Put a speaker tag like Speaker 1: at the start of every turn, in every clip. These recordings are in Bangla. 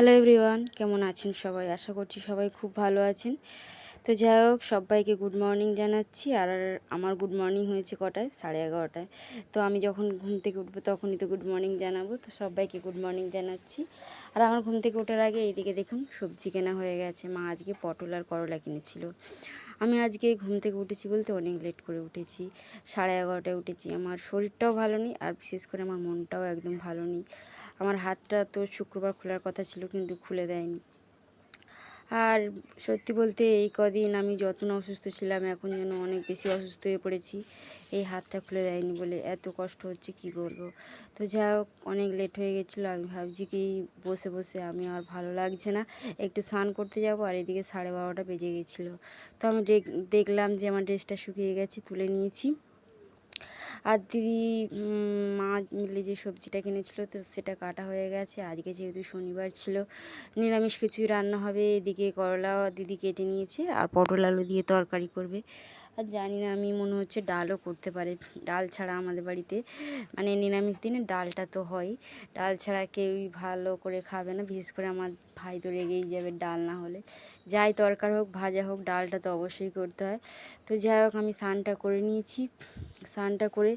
Speaker 1: হ্যালো এভরিওয়ান, কেমন আছেন সবাই? আশা করছি সবাই খুব ভালো আছেন। তো যাই হোক, সবাইকে গুড মর্নিং জানাচ্ছি। আর আমার গুড মর্নিং হয়েছে কটায়? 11:30টায়। তো আমি যখন ঘুম থেকে উঠবো তখনই তো গুড মর্নিং জানাবো। তো সবাইকে গুড মর্নিং জানাচ্ছি। আর আমার ঘুম থেকে ওঠার আগে এইদিকে দেখুন সবজি কেনা হয়ে গেছে। মা আজকে পটল আর করলা কিনেছিল। আমি আজকে ঘুম থেকে উঠেছি বলতে অনেক লেট করে উঠেছি, 11:30টায় উঠেছি। আমার শরীরটাও ভালো নেই, আর বিশেষ করে আমার মনটাও একদম ভালো নেই। আমার হাতটা তো শুক্রবার খোলার কথা ছিল, কিন্তু খুলে দেয়নি। আর সত্যি বলতে এই কদিন আমি যত না অসুস্থ ছিলাম, এখন যেন অনেক বেশি অসুস্থ হয়ে পড়েছি। এই হাতটা খুলে দেয়নি বলে এত কষ্ট হচ্ছে, কি বলবো। তো যাই হোক, অনেক লেট হয়ে গেছিলো। আমি ভাবছি কি বসে বসে আমি আর ভালো লাগছে না, একটু স্নান করতে যাব। আর এদিকে 12:30টা বেজে গেছিলো। তো আমি দেখলাম যে আমার ড্রেসটা শুকিয়ে গেছে, তুলে নিয়েছি। আর দিদি মা মিলে যে সবজিটা কিনেছিল, তো সেটা কাটা হয়ে গেছে। আজকে যেহেতু শনিবার ছিল, নিরামিষ কিছুই রান্না হবে। এদিকে করলা দিদি কেটে নিয়েছে, আর পটল আলু দিয়ে তরকারি করবে। আর জানি না, আমি মনে হচ্ছে ডালও করতে পারে। ডাল ছাড়া আমাদের বাড়িতে, মানে নিরামিষ দিনে ডালটা তো হয়, ডাল ছাড়া কেউই ভালো করে খাবে না। বিশেষ করে আমার ভাই তো রেগেই যাবে ডাল না হলে। যাই তরকার হোক ভাজা হোক, ডালটা তো অবশ্যই করতে হয়। তো যাই হোক, আমি স্নানটা করে নিয়েছি। স্নানটা করে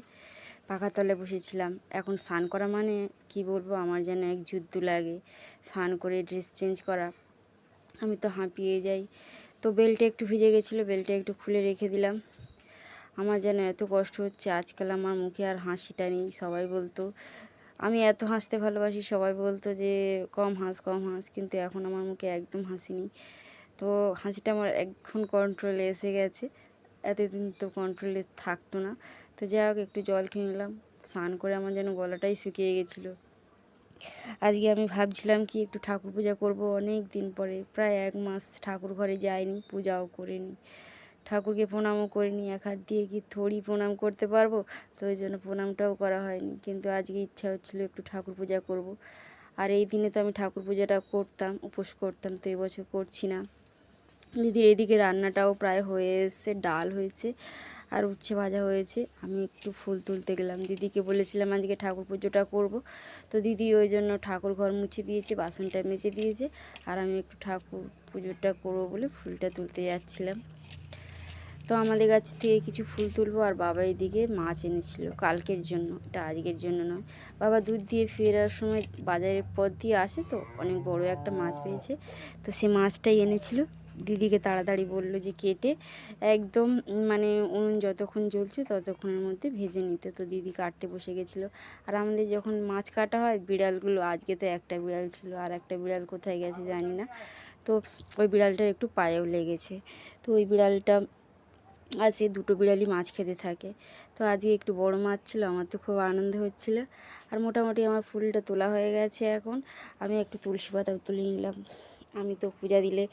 Speaker 1: পাখার তলে বসেছিলাম। এখন স্নান করা মানে কি বলবো, আমার যেন এক যুদ্ধ লাগে। স্নান করে ড্রেস চেঞ্জ করা, আমি তো হাঁপিয়ে যাই। তো বেলটা একটু ভিজে গেছিলো, বেলটা একটু খুলে রেখে দিলাম। আমার যেন এত কষ্ট হচ্ছে আজকাল, আমার মুখে আর হাসিটা নেই। সবাই বলতো আমি এত হাসতে ভালোবাসি, সবাই বলতো যে কম হাস কম হাস, কিন্তু এখন আমার মুখে একদম হাসি নেই। তো হাসিটা আমার এখন কন্ট্রোলে এসে গেছে, এতদিন তো কন্ট্রোলে থাকতো না। তো যাই হোক, একটু জল খেয়ে নিলাম। স্নান করে আমার যেন গলাটাই শুকিয়ে গেছিলো। আজকে আমি ভাবছিলাম কি একটু ঠাকুর পূজা করব, অনেক দিন পরে, প্রায় 1 মাস ঠাকুর ঘরে যাইনি, পূজাও করিনি, ঠাকুরকে প্রণামও করিনি। এক হাত দিয়ে কি থোড়ি প্রণাম করতে পারবো? তো ওই জন্য প্রণামটাও করা হয়নি। কিন্তু আজকে ইচ্ছা হচ্ছিলো একটু ঠাকুর পূজা করব। আর এই দিনে তো আমি ঠাকুর পূজাটা করতাম, উপোস করতাম, তো এবছর করছি না। দিদির এদিকে রান্নাটাও প্রায় হয়ে এসছে, ডাল হয়েছে আর উচ্ছে ভাজা হয়েছে। আমি একটু ফুল তুলতে গেলাম, দিদিকে বলেছিলাম আজকে ঠাকুর পুজোটা করব। তো দিদি ওই জন্য ঠাকুর ঘর মুছে দিয়েছে, বাসনটা মেজে দিয়েছে। আর আমি একটু ঠাকুর পুজোটা করবো বলে ফুলটা তুলতে যাচ্ছিলাম। তো আমাদের কাছ থেকে কিছু ফুল তুলবো। আর বাবা এদিকে মাছ এনেছিল কালকের জন্য, এটা আজকের জন্য নয়। বাবা দুধ দিয়ে ফেরার সময় বাজারের পথ দিয়ে আসে, তো অনেক বড় একটা মাছ পেয়েছে, তো সে মাছটাই এনেছিল। দিদিকে তাড়াতাড়ি বললো যে কেটে একদম, মানে উনুন যতক্ষণ জ্বলছে ততক্ষণের মধ্যে ভেজে নিতে। তো দিদি কাটতে বসে গেছিলো। আর আমাদের যখন মাছ কাটা হয়, বিড়ালগুলো, আজকে তো একটা বিড়াল ছিল, আর একটা বিড়াল কোথায় গেছে জানি না। তো ওই বিড়ালটার একটু পায়েও লেগেছে। তো ওই বিড়ালটা আছে, দুটো বিড়ালই মাছ খেতে থাকে। তো আজকে একটু বড় মাছ ছিল, আমার তো খুব আনন্দ হচ্ছিল। আর মোটামুটি আমার ফুলটা তোলা হয়ে গেছে। এখন আমি একটু তুলসী পাতা তুলে নিলাম। আমি তো পূজা দিলে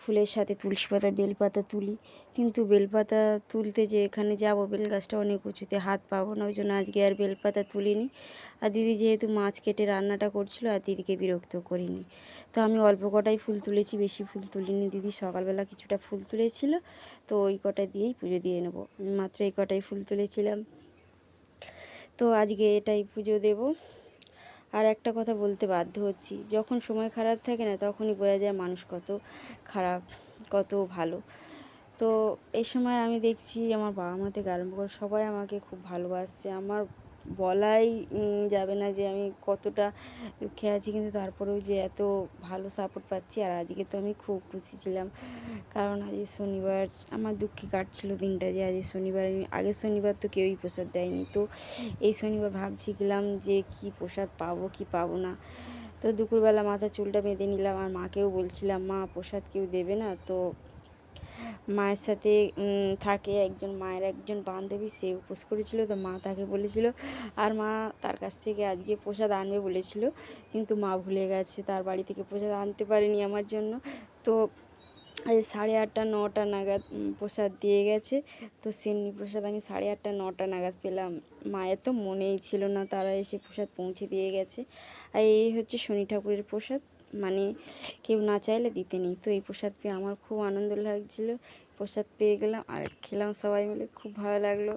Speaker 1: ফুলের সাথে তুলসী পাতা বেলপাতা তুলি, কিন্তু বেলপাতা তুলতে যে এখানে যাব, বেল গাছটা অনেক উঁচুতে, হাত পাবো না, ওই জন্য আজকে আর বেলপাতা তুলিনি। আর দিদি যেহেতু মাছ কেটে রান্নাটা করছিল, আর দিদিকে বিরক্ত করিনি। তো আমি অল্প কটাই ফুল তুলেছি, বেশি ফুল তুলিনি। দিদি সকালবেলা কিছুটা ফুল তুলেছিল, তো ওই কটা দিয়েই পুজো দিয়ে নেবো। আমি মাত্র এই কটাই ফুল তুলেছিলাম, তো আজকে এটাই পুজো দেব। আর একটা কথা বলতে বাধ্য হচ্ছি, যখন সময় খারাপ থাকে না, তখনই বোঝা যায় মানুষ কত খারাপ, কত ভালো। তো এই সময় আমি দেখছি আমার বাবা মা থেকে আরম্ভ করে সবাই আমাকে খুব ভালোবাসছে। আমার বলাই যাবে না যে আমি কতটা দুঃখে আছি, কিন্তু তারপরেও যে এত ভালো সাপোর্ট পাচ্ছি। আর আজকে তো আমি খুব খুশি ছিলাম, কারণ আজ শনিবার, আমার দুঃখে কাটছিল দিনটা যে আজ শনিবার। আগের শনিবার তো কেউই প্রসাদ দেয়নি, তো এই শনিবার ভাবছিলাম যে কি প্রসাদ পাবো কি পাবো না। তো দুপুরবেলা মাথার চুলটা বেঁধে নিলাম, আর মাকেও বলছিলাম মা প্রসাদ কেউ দেবে না? তো মায়ের সাথে থাকে একজন, মায়ের একজন বান্ধবী, সে উপোস করেছিল, তো মা তাকে বলেছিল। আর মা তার কাছ থেকে আজকে প্রসাদ আনবে বলেছিল, কিন্তু মা ভুলে গেছে, তার বাড়ি থেকে প্রসাদ আনতে পারেনি আমার জন্য। তো আজ 8:30 9টা নাগাদ প্রসাদ দিয়ে গেছে। তো সিন্নি প্রসাদ আমি 8:30 9টা নাগাদ পেলাম। মায়ের তো মনেই ছিল না, তারা এসে প্রসাদ পৌঁছে দিয়ে গেছে। আর এই হচ্ছে শনি ঠাকুরের প্রসাদ, মানে কেউ না চাইলে দিতে নেই। তো এই প্রসাদ পেয়ে আমার খুব আনন্দ লাগছিলো, প্রসাদ পেয়ে গেলাম আর খেলাম সবাই মিলে, খুব ভালো লাগলো।